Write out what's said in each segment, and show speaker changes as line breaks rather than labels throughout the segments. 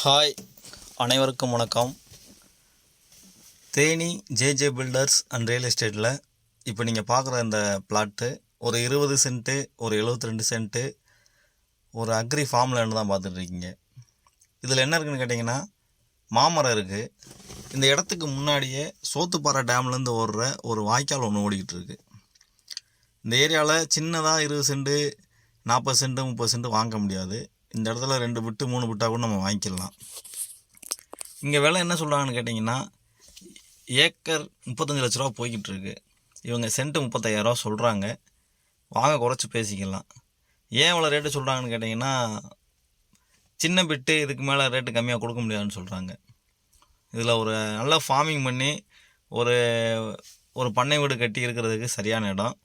Hi, அனைவருக்கும் வணக்கம். Theni JJ filters and real எஸ்டேட்டில் இப்போ நீங்கள் பார்க்குற இந்த பிளாட்டு ஒரு 20 சென்ட்டு, ஒரு 72 சென்ட்டு, ஒரு அக்ரி ஃபார்ம் லேண்ட் தான் பார்த்துட்ருக்கீங்க. இதில் என்ன இருக்குதுன்னு கேட்டிங்கன்னா, மாமரம் இருக்குது. இந்த இடத்துக்கு முன்னாடியே சோத்துப்பாறை டேம்லேருந்து ஓடுற ஒரு வாய்க்கால் ஒன்று ஓடிக்கிட்டு இருக்குது. இந்த ஏரியாவில் சின்னதாக 20 சென்ட்டு, 40 சென்ட்டு, 30 சென்ட்டு வாங்க முடியாது. இந்த இடத்துல 2 பிட்டு 3 பிட்டாக கூட நம்ம வாங்கிக்கலாம். இங்கே விலை என்ன சொல்கிறாங்கன்னு கேட்டிங்கன்னா, ஏக்கர் 35 லட்ச ரூபா போய்கிட்டு இருக்கு. இவங்க சென்ட்டு 35,000 சொல்கிறாங்க. வாங்க குறைச்சி பேசிக்கலாம். ஏன் இவ்வளோ ரேட்டு சொல்கிறாங்கன்னு கேட்டிங்கன்னா, சின்ன பிட்டு இதுக்கு மேலே ரேட்டு கம்மியாக கொடுக்க முடியாதுன்னு சொல்கிறாங்க. இதில் ஒரு நல்ல ஃபார்மிங் பண்ணி ஒரு ஒரு பண்ணை வீடு கட்டி இருக்கிறதுக்கு சரியான இடம்.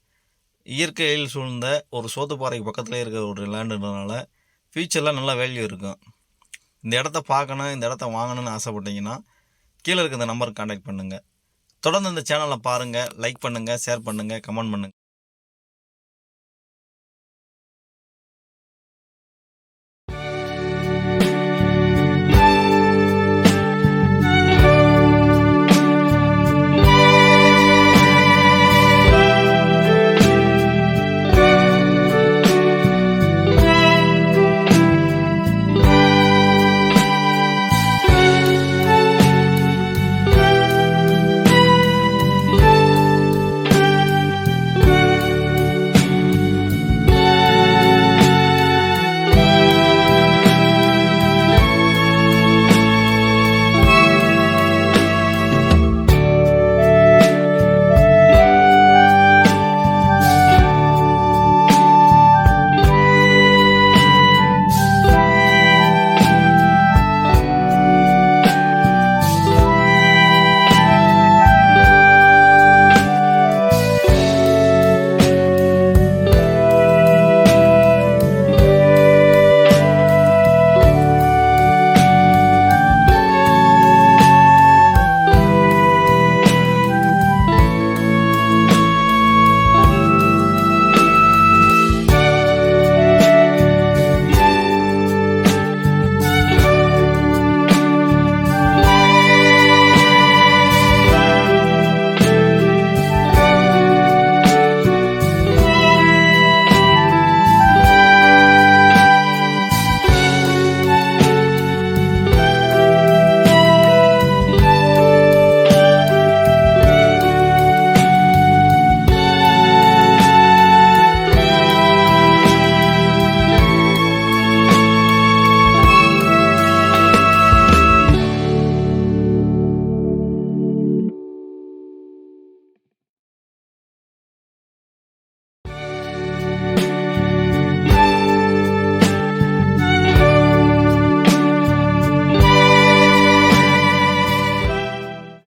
இயற்கையில் சூழ்ந்த ஒரு சோத்துப்பாறைக்கு பக்கத்தில் இருக்கிற ஒரு லேண்டுன்றதுனால ஃப்யூச்சரில் நல்ல வேல்யூ இருக்கும். இந்த இடத்த பார்க்கணும், இந்த இடத்த வாங்கணும்னு ஆசைப்பட்டீங்கன்னா கீழே இருக்க இந்த நம்பருக்கு கான்டாக்ட் பண்ணுங்கள். தொடர்ந்து இந்த சேனலை பாருங்கள், லைக் பண்ணுங்கள், ஷேர் பண்ணுங்கள், கமெண்ட் பண்ணுங்கள்.